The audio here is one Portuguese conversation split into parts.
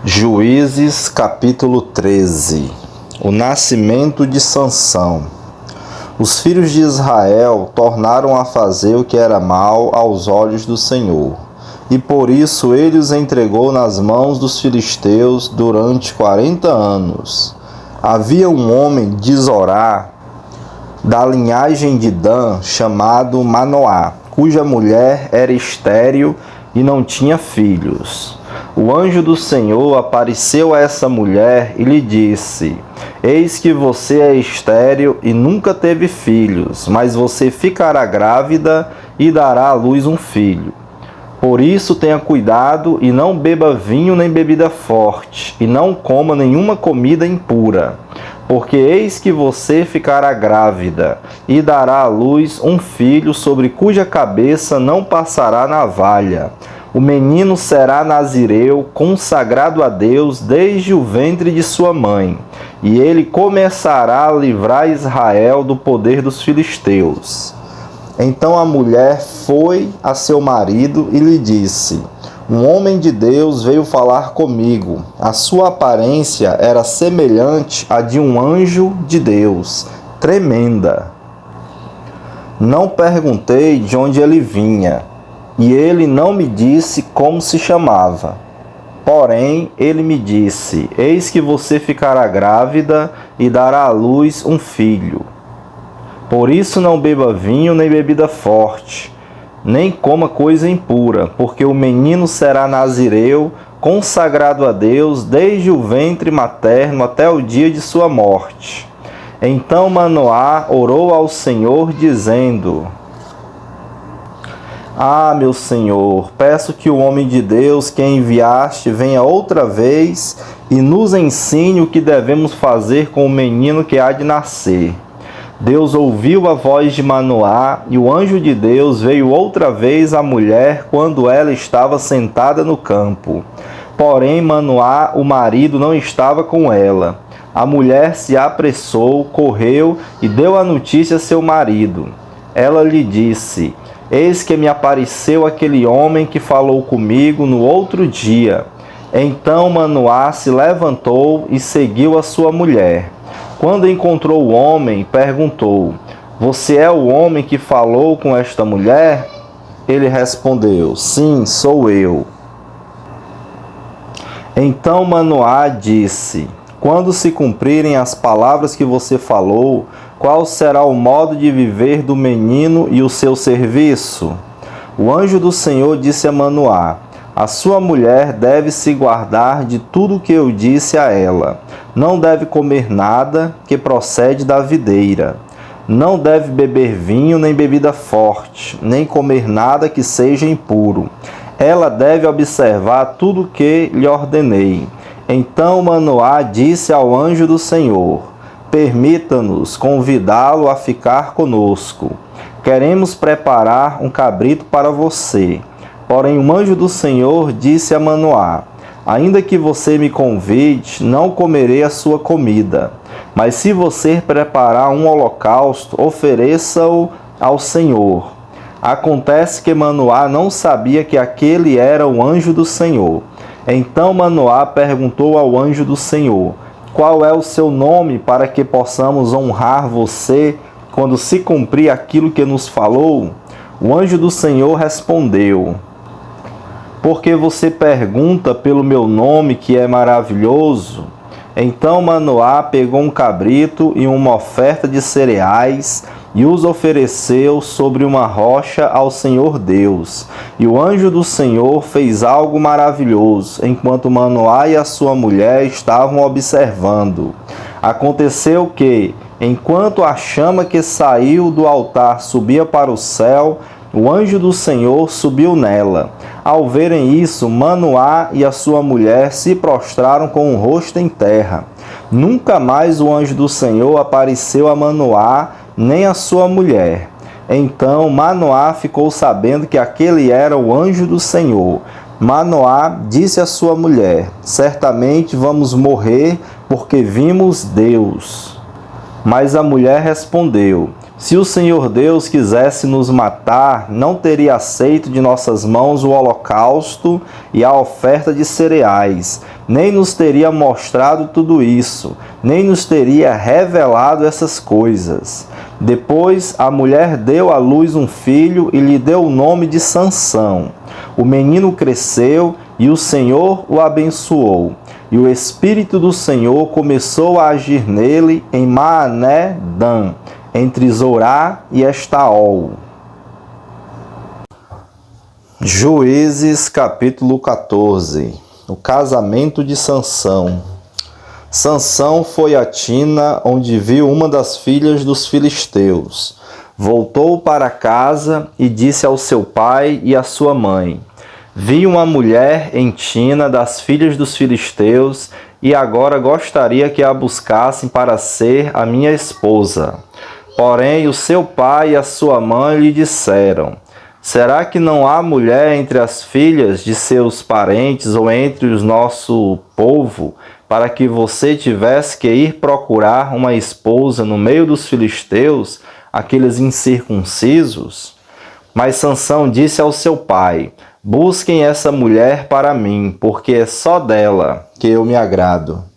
Juízes capítulo 13. O nascimento de Sansão. Os filhos de Israel tornaram a fazer o que era mal aos olhos do Senhor, e por isso ele os entregou nas mãos dos filisteus durante 40 anos. Havia um homem de Zorá, da linhagem de Dan, chamado Manoá, cuja mulher era estéril e não tinha filhos. O anjo do Senhor apareceu a essa mulher e lhe disse: Eis que você é estéril e nunca teve filhos, mas você ficará grávida e dará à luz um filho. Por isso tenha cuidado e não beba vinho nem bebida forte, e não coma nenhuma comida impura, porque eis que você ficará grávida e dará à luz um filho sobre cuja cabeça não passará navalha. O menino será nazireu, consagrado a Deus desde o ventre de sua mãe, e ele começará a livrar Israel do poder dos filisteus. Então a mulher foi a seu marido e lhe disse: Um homem de Deus veio falar comigo. A sua aparência era semelhante à de um anjo de Deus, tremenda. Não perguntei de onde ele vinha, e ele não me disse como se chamava. Porém, ele me disse: Eis que você ficará grávida e dará à luz um filho. Por isso não beba vinho nem bebida forte, nem coma coisa impura, porque o menino será nazireu, consagrado a Deus desde o ventre materno até o dia de sua morte. Então Manoá orou ao Senhor, dizendo: Ah, meu Senhor, peço que o homem de Deus que enviaste venha outra vez e nos ensine o que devemos fazer com o menino que há de nascer. Deus ouviu a voz de Manoá, e o anjo de Deus veio outra vez à mulher quando ela estava sentada no campo. Porém, Manoá, o marido, não estava com ela. A mulher se apressou, correu e deu a notícia a seu marido. Ela lhe disse: Eis que me apareceu aquele homem que falou comigo no outro dia. Então Manoá se levantou e seguiu a sua mulher. Quando encontrou o homem, perguntou: Você é o homem que falou com esta mulher? Ele respondeu: Sim, sou eu. Então Manoá disse: Quando se cumprirem as palavras que você falou, qual será o modo de viver do menino e o seu serviço? O anjo do Senhor disse a Manoá: A sua mulher deve se guardar de tudo o que eu disse a ela. Não deve comer nada que procede da videira. Não deve beber vinho nem bebida forte, nem comer nada que seja impuro. Ela deve observar tudo o que lhe ordenei. Então Manoá disse ao anjo do Senhor: Permita-nos convidá-lo a ficar conosco. Queremos preparar um cabrito para você. Porém o anjo do Senhor disse a Manoá: Ainda que você me convide, não comerei a sua comida. Mas se você preparar um holocausto, ofereça-o ao Senhor. Acontece que Manoá não sabia que aquele era o anjo do Senhor. Então Manoá perguntou ao anjo do Senhor: Qual é o seu nome, para que possamos honrar você quando se cumprir aquilo que nos falou? O anjo do Senhor respondeu: Porque você pergunta pelo meu nome, que é maravilhoso? Então Manoá pegou um cabrito e uma oferta de cereais e os ofereceu sobre uma rocha ao Senhor Deus. E o anjo do Senhor fez algo maravilhoso, enquanto Manoá e a sua mulher estavam observando. Aconteceu que, enquanto a chama que saiu do altar subia para o céu, o anjo do Senhor subiu nela. Ao verem isso, Manoá e a sua mulher se prostraram com o rosto em terra. Nunca mais o anjo do Senhor apareceu a Manoá nem a sua mulher. Então Manoá ficou sabendo que aquele era o anjo do Senhor. Manoá disse à sua mulher: Certamente vamos morrer, porque vimos Deus. Mas a mulher respondeu: Se o Senhor Deus quisesse nos matar, não teria aceito de nossas mãos o holocausto e a oferta de cereais, nem nos teria mostrado tudo isso, nem nos teria revelado essas coisas. Depois a mulher deu à luz um filho e lhe deu o nome de Sansão. O menino cresceu e o Senhor o abençoou. E o Espírito do Senhor começou a agir nele em Maané-Dan, entre Zorá e Estaol. Juízes capítulo 14. O casamento de Sansão. Sansão foi a Tina, onde viu uma das filhas dos filisteus. Voltou para casa e disse ao seu pai e à sua mãe: Vi uma mulher em Tina das filhas dos filisteus e agora gostaria que a buscassem para ser a minha esposa. Porém, o seu pai e a sua mãe lhe disseram: Será que não há mulher entre as filhas de seus parentes ou entre o nosso povo, para que você tivesse que ir procurar uma esposa no meio dos filisteus, aqueles incircuncisos? Mas Sansão disse ao seu pai: Busquem essa mulher para mim, porque é só dela que eu me agrado.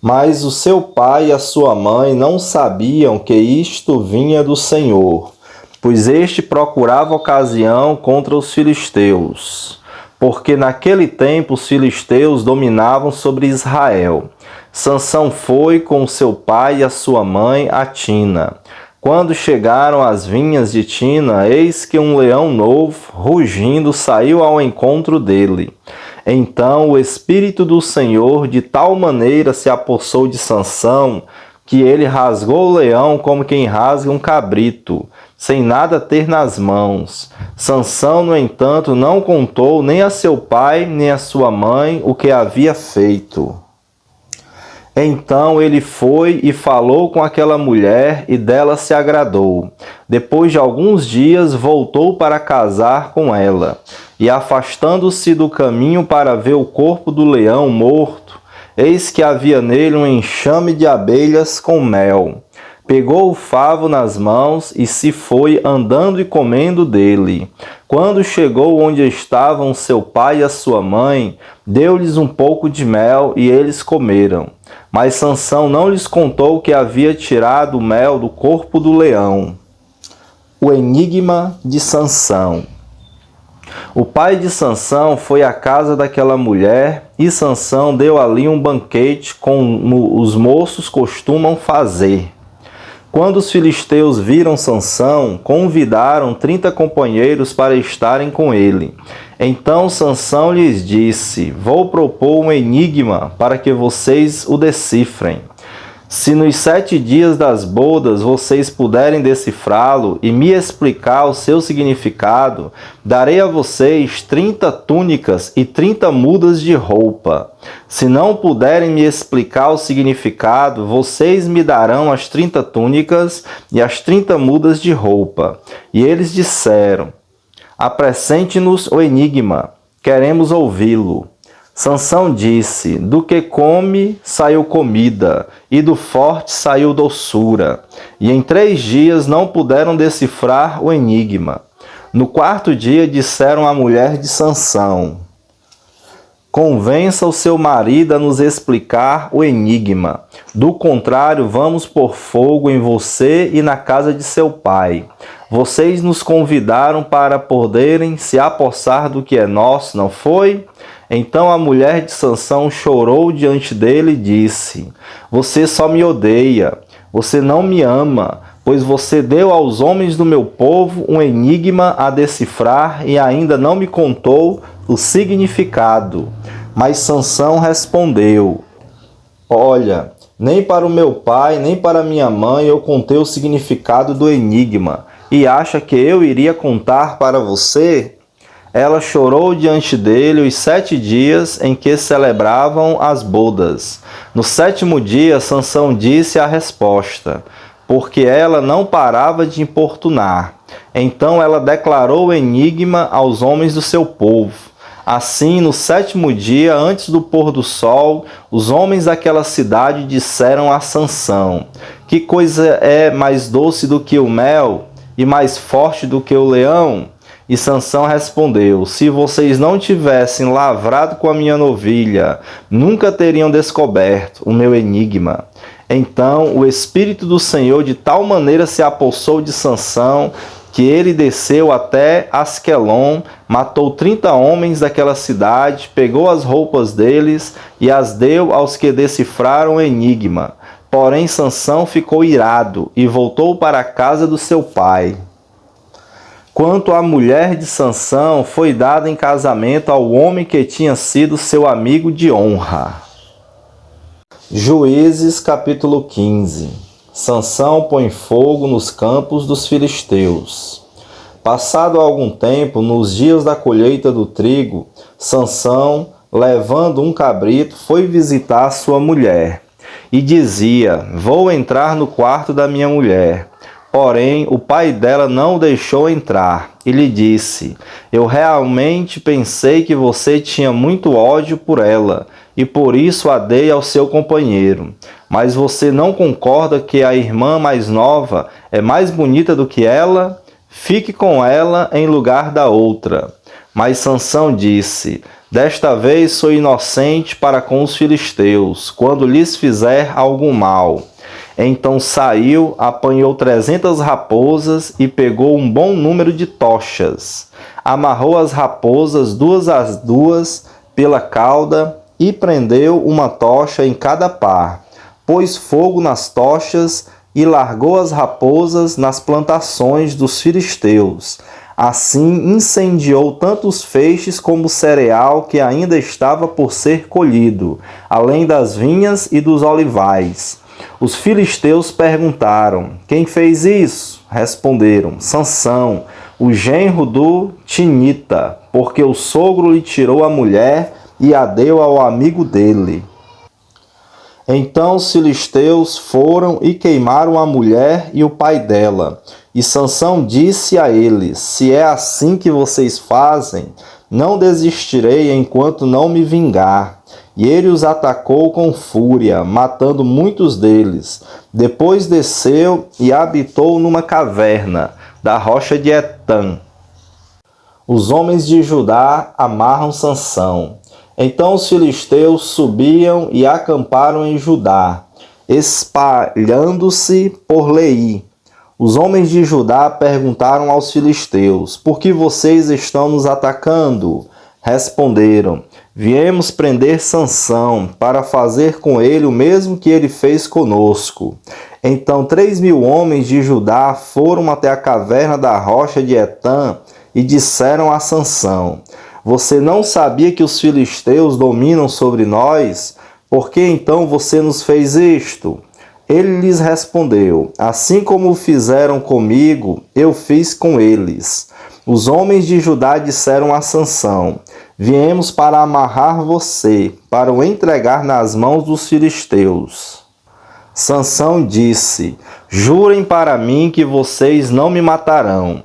Mas o seu pai e a sua mãe não sabiam que isto vinha do Senhor, pois este procurava ocasião contra os filisteus, porque naquele tempo os filisteus dominavam sobre Israel. Sansão foi com seu pai e a sua mãe a Tina. Quando chegaram às vinhas de Tina, eis que um leão novo, rugindo, saiu ao encontro dele. Então o Espírito do Senhor de tal maneira se apossou de Sansão, que ele rasgou o leão como quem rasga um cabrito, sem nada ter nas mãos. Sansão, no entanto, não contou nem a seu pai nem a sua mãe o que havia feito. Então ele foi e falou com aquela mulher e dela se agradou. Depois de alguns dias voltou para casar com ela. E afastando-se do caminho para ver o corpo do leão morto, eis que havia nele um enxame de abelhas com mel. Pegou o favo nas mãos e se foi andando e comendo dele. Quando chegou onde estavam seu pai e a sua mãe, deu-lhes um pouco de mel e eles comeram. Mas Sansão não lhes contou que havia tirado o mel do corpo do leão. O enigma de Sansão. O pai de Sansão foi à casa daquela mulher e Sansão deu ali um banquete como os moços costumam fazer. Quando os filisteus viram Sansão, convidaram 30 companheiros para estarem com ele. Então Sansão lhes disse: Vou propor um enigma para que vocês o decifrem. Se nos 7 dias das bodas vocês puderem decifrá-lo e me explicar o seu significado, darei a vocês 30 túnicas e 30 mudas de roupa. Se não puderem me explicar o significado, vocês me darão as 30 túnicas e as 30 mudas de roupa. E eles disseram: Apresente-nos o enigma, queremos ouvi-lo. Sansão disse: Do que come saiu comida, e do forte saiu doçura. E em 3 dias não puderam decifrar o enigma. No 4º dia disseram à mulher de Sansão: Convença o seu marido a nos explicar o enigma. Do contrário, vamos pôr fogo em você e na casa de seu pai. Vocês nos convidaram para poderem se apossar do que é nosso, não foi? Então a mulher de Sansão chorou diante dele e disse: Você só me odeia, você não me ama, pois você deu aos homens do meu povo um enigma a decifrar e ainda não me contou o significado. Mas Sansão respondeu: Olha, nem para o meu pai, nem para minha mãe eu contei o significado do enigma, e acha que eu iria contar para você? Ela chorou diante dele os 7 dias em que celebravam as bodas. No 7º dia, Sansão disse a resposta, porque ela não parava de importunar. Então ela declarou o enigma aos homens do seu povo. Assim, no 7º dia, antes do pôr do sol, os homens daquela cidade disseram a Sansão: que coisa é mais doce do que o mel e mais forte do que o leão? E Sansão respondeu: se vocês não tivessem lavrado com a minha novilha, nunca teriam descoberto o meu enigma. Então o Espírito do Senhor de tal maneira se apossou de Sansão, que ele desceu até Asquelon, matou 30 homens daquela cidade, pegou as roupas deles e as deu aos que decifraram o enigma. Porém Sansão ficou irado e voltou para a casa do seu pai. Quanto à mulher de Sansão, foi dada em casamento ao homem que tinha sido seu amigo de honra. Juízes capítulo 15. Sansão põe fogo nos campos dos filisteus. Passado algum tempo, nos dias da colheita do trigo, Sansão, levando um cabrito, foi visitar sua mulher. E dizia: vou entrar no quarto da minha mulher. Porém, o pai dela não o deixou entrar e lhe disse: eu realmente pensei que você tinha muito ódio por ela e por isso a dei ao seu companheiro. Mas você não concorda que a irmã mais nova é mais bonita do que ela? Fique com ela em lugar da outra. Mas Sansão disse: desta vez sou inocente para com os filisteus, quando lhes fizer algum mal. Então saiu, apanhou 300 raposas e pegou um bom número de tochas. Amarrou as raposas duas às duas pela cauda e prendeu uma tocha em cada par. Pôs fogo nas tochas e largou as raposas nas plantações dos filisteus. Assim incendiou tanto os feixes como o cereal que ainda estava por ser colhido, além das vinhas e dos olivais. Os filisteus perguntaram: quem fez isso? Responderam: Sansão, o genro do Tinita, porque o sogro lhe tirou a mulher e a deu ao amigo dele. Então os filisteus foram e queimaram a mulher e o pai dela. E Sansão disse a eles: se é assim que vocês fazem, não desistirei enquanto não me vingar. E ele os atacou com fúria, matando muitos deles. Depois desceu e habitou numa caverna da rocha de Etã. Os homens de Judá amarram Sansão. Então os filisteus subiam e acamparam em Judá, espalhando-se por Leí. Os homens de Judá perguntaram aos filisteus: por que vocês estão nos atacando? Responderam: viemos prender Sansão, para fazer com ele o mesmo que ele fez conosco. Então 3.000 homens de Judá foram até a caverna da rocha de Etã e disseram a Sansão: você não sabia que os filisteus dominam sobre nós? Por que então você nos fez isto? Ele lhes respondeu: assim como o fizeram comigo, eu fiz com eles. Os homens de Judá disseram a Sansão: viemos para amarrar você, para o entregar nas mãos dos filisteus. Sansão disse: jurem para mim que vocês não me matarão.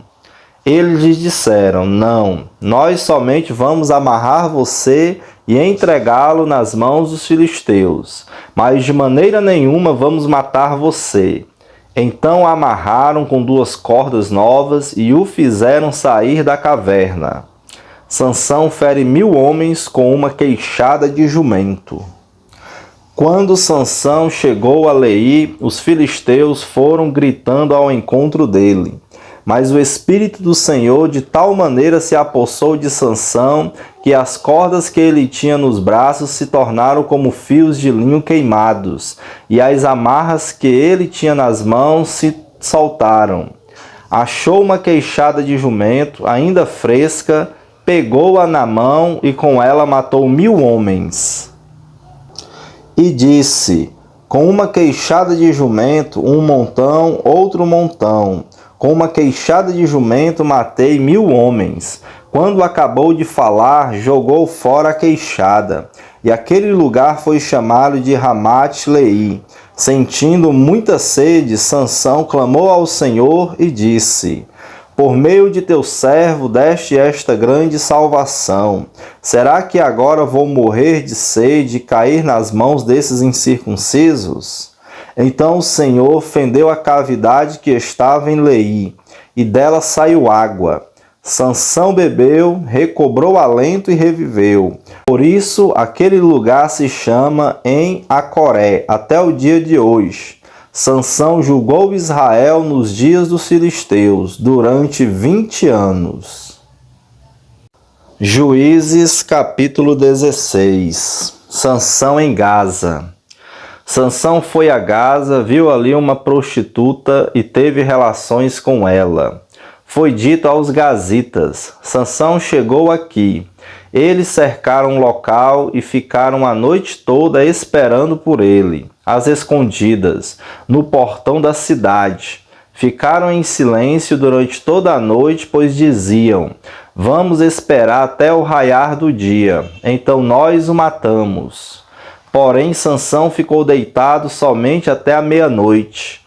Eles lhe disseram: não, nós somente vamos amarrar você e entregá-lo nas mãos dos filisteus, mas de maneira nenhuma vamos matar você. Então amarraram com 2 cordas novas e o fizeram sair da caverna. Sansão fere 1.000 homens com uma queixada de jumento. Quando Sansão chegou a Leí, os filisteus foram gritando ao encontro dele. Mas o Espírito do Senhor de tal maneira se apossou de Sansão, que as cordas que ele tinha nos braços se tornaram como fios de linho queimados, e as amarras que ele tinha nas mãos se soltaram. Achou uma queixada de jumento, ainda fresca, pegou-a na mão e com ela matou 1.000 homens. E disse: com uma queixada de jumento, um montão, outro montão. Com uma queixada de jumento matei 1.000 homens. Quando acabou de falar, jogou fora a queixada. E aquele lugar foi chamado de Ramate-Leí. Sentindo muita sede, Sansão clamou ao Senhor e disse: Por meio de teu servo deste esta grande salvação. Será que agora vou morrer de sede e cair nas mãos desses incircuncisos? Então o Senhor fendeu a cavidade que estava em Leí, e dela saiu água. Sansão bebeu, recobrou alento e reviveu. Por isso aquele lugar se chama em Acoré, até o dia de hoje. Sansão julgou Israel nos dias dos filisteus, durante 20 anos. Juízes, capítulo 16. Sansão em Gaza. Sansão foi a Gaza, viu ali uma prostituta e teve relações com ela. Foi dito aos gazitas: Sansão chegou aqui. Eles cercaram o local e ficaram a noite toda esperando por ele, às escondidas, no portão da cidade. Ficaram em silêncio durante toda a noite, pois diziam: vamos esperar até o raiar do dia, então nós o matamos. Porém, Sansão ficou deitado somente até a meia-noite.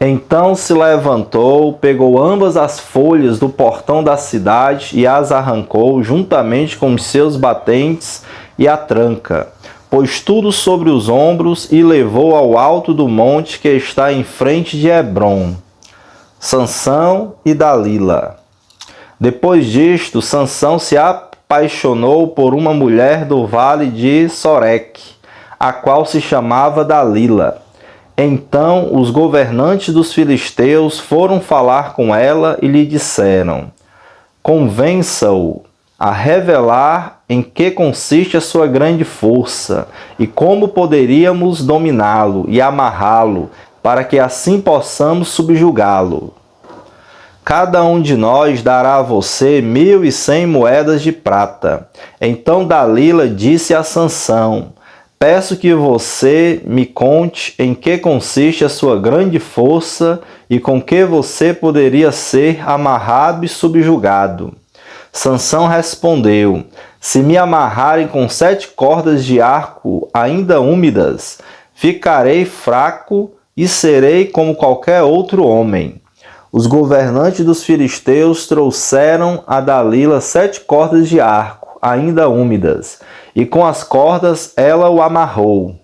Então se levantou, pegou ambas as folhas do portão da cidade e as arrancou, juntamente com os seus batentes e a tranca. Pôs tudo sobre os ombros e levou ao alto do monte que está em frente de Hebrom. Sansão e Dalila. Depois disto, Sansão se apaixonou por uma mulher do vale de Soreque, a qual se chamava Dalila. Então os governantes dos filisteus foram falar com ela e lhe disseram: convença-o a revelar em que consiste a sua grande força e como poderíamos dominá-lo e amarrá-lo, para que assim possamos subjugá-lo. Cada um de nós dará a você 1.100 moedas de prata. Então Dalila disse a Sansão: peço que você me conte em que consiste a sua grande força e com que você poderia ser amarrado e subjugado. Sansão respondeu: se me amarrarem com 7 cordas de arco ainda úmidas, ficarei fraco e serei como qualquer outro homem. Os governantes dos filisteus trouxeram a Dalila 7 cordas de arco ainda úmidas, e com as cordas ela o amarrou.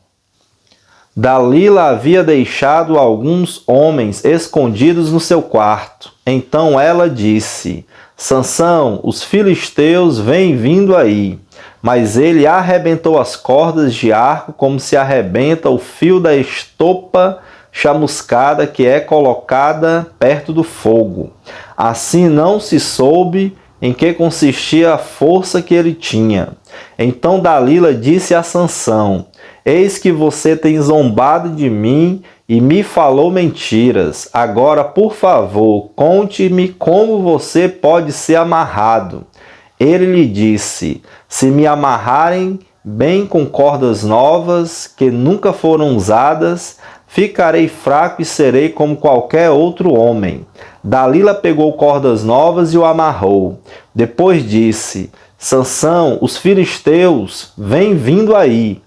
Dalila havia deixado alguns homens escondidos no seu quarto. Então ela disse: Sansão, os filisteus vêm vindo aí. Mas ele arrebentou as cordas de arco como se arrebenta o fio da estopa chamuscada que é colocada perto do fogo. Assim não se soube em que consistia a força que ele tinha. Então Dalila disse a Sansão: eis que você tem zombado de mim e me falou mentiras. Agora, por favor, conte-me como você pode ser amarrado. Ele lhe disse: se me amarrarem bem com cordas novas, que nunca foram usadas, ficarei fraco e serei como qualquer outro homem. Dalila pegou cordas novas e o amarrou. Depois disse: Sansão, os filisteus vêm vindo aí.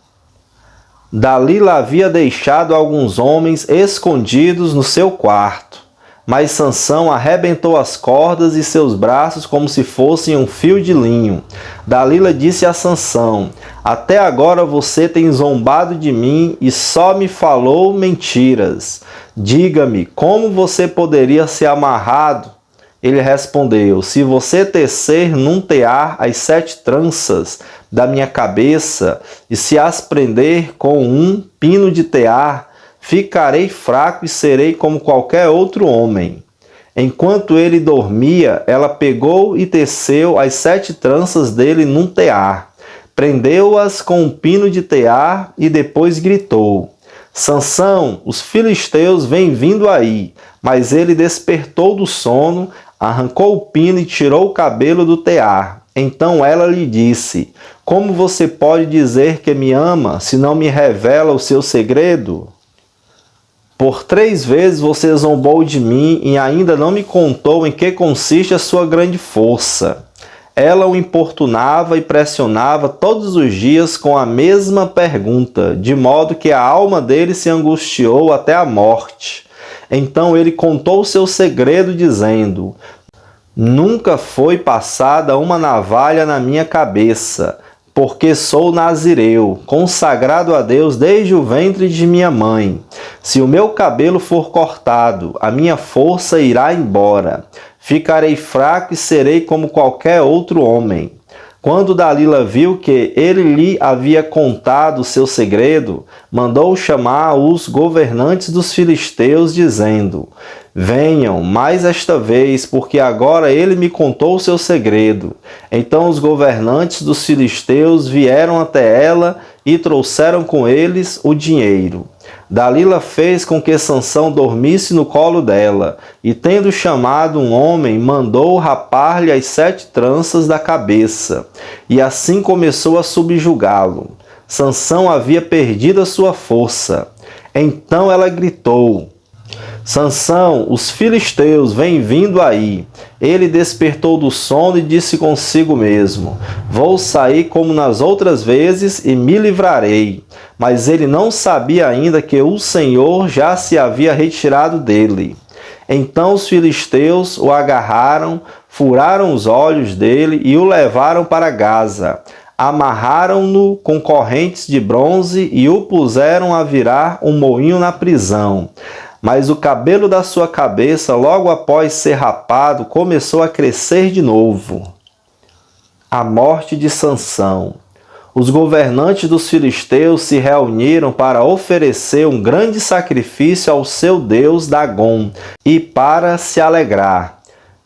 Dalila havia deixado alguns homens escondidos no seu quarto, mas Sansão arrebentou as cordas e seus braços como se fossem um fio de linho. Dalila disse a Sansão: até agora você tem zombado de mim e só me falou mentiras. Diga-me, como você poderia ser amarrado? Ele respondeu: se você tecer num tear as 7 tranças da minha cabeça e se as prender com um pino de tear, ficarei fraco e serei como qualquer outro homem. Enquanto ele dormia, ela pegou e teceu as 7 tranças dele num tear. Prendeu-as com um pino de tear e depois gritou: Sansão, os filisteus vêm vindo aí. Mas ele despertou do sono, arrancou o pino e tirou o cabelo do tear. Então ela lhe disse: como você pode dizer que me ama, se não me revela o seu segredo? Por 3 vezes você zombou de mim e ainda não me contou em que consiste a sua grande força. Ela o importunava e pressionava todos os dias com a mesma pergunta, de modo que a alma dele se angustiou até a morte. Então ele contou seu segredo, dizendo: Nunca foi passada uma navalha na minha cabeça, porque sou nazireu, consagrado a Deus desde o ventre de minha mãe. Se o meu cabelo for cortado, a minha força irá embora. Ficarei fraco e serei como qualquer outro homem. Quando Dalila viu que ele lhe havia contado o seu segredo, mandou chamar os governantes dos filisteus, dizendo: venham mais esta vez, porque agora ele me contou o seu segredo. Então os governantes dos filisteus vieram até ela e trouxeram com eles o dinheiro. Dalila fez com que Sansão dormisse no colo dela, e tendo chamado um homem, mandou rapar-lhe as 7 tranças da cabeça, e assim começou a subjugá-lo. Sansão havia perdido a sua força. Então ela gritou: Sansão, os filisteus vêm vindo aí. Ele despertou do sono e disse consigo mesmo: vou sair como nas outras vezes e me livrarei. Mas ele não sabia ainda que o Senhor já se havia retirado dele. Então os filisteus o agarraram, furaram os olhos dele e o levaram para Gaza. Amarraram-no com correntes de bronze e o puseram a virar um moinho na prisão. Mas o cabelo da sua cabeça, logo após ser rapado, começou a crescer de novo. A morte de Sansão. Os governantes dos filisteus se reuniram para oferecer um grande sacrifício ao seu deus Dagom e para se alegrar.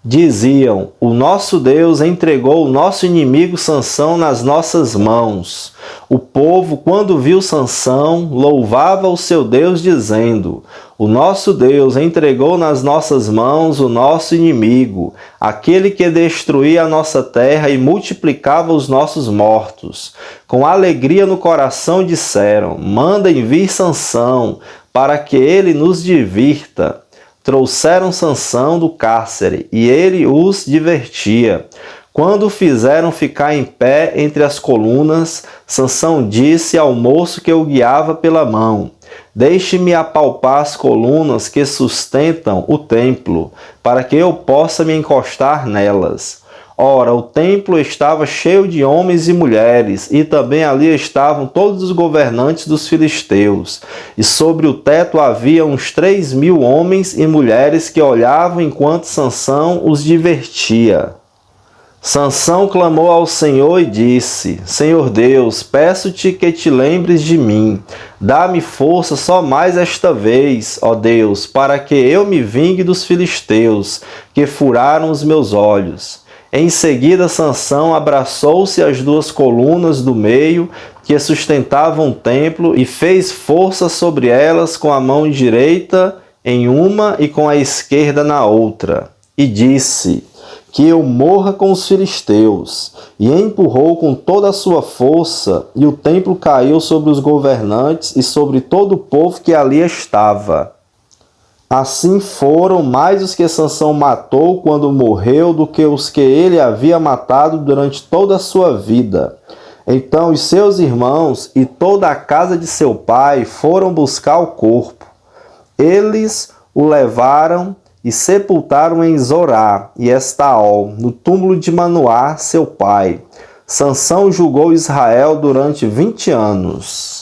Diziam: o nosso Deus entregou o nosso inimigo Sansão nas nossas mãos. O povo, quando viu Sansão, louvava o seu Deus, dizendo: o nosso Deus entregou nas nossas mãos o nosso inimigo, aquele que destruía a nossa terra e multiplicava os nossos mortos. Com alegria no coração disseram: mandem vir Sansão, para que ele nos divirta. Trouxeram Sansão do cárcere, e ele os divertia. Quando o fizeram ficar em pé entre as colunas, Sansão disse ao moço que o guiava pela mão: deixe-me apalpar as colunas que sustentam o templo, para que eu possa me encostar nelas. Ora, o templo estava cheio de homens e mulheres, e também ali estavam todos os governantes dos filisteus. E sobre o teto havia uns 3.000 homens e mulheres que olhavam enquanto Sansão os divertia. Sansão clamou ao Senhor e disse: Senhor Deus, peço-te que te lembres de mim. Dá-me força só mais esta vez, ó Deus, para que eu me vingue dos filisteus, que furaram os meus olhos. Em seguida, Sansão abraçou-se às 2 colunas do meio que sustentavam o templo e fez força sobre elas com a mão direita em uma e com a esquerda na outra. E disse: que eu morra com os filisteus. E empurrou com toda a sua força, e o templo caiu sobre os governantes e sobre todo o povo que ali estava. Assim foram mais os que Sansão matou quando morreu do que os que ele havia matado durante toda a sua vida. Então os seus irmãos e toda a casa de seu pai foram buscar o corpo. Eles o levaram e sepultaram em Zorá e Estaol, no túmulo de Manoá, seu pai. Sansão julgou Israel durante 20 anos.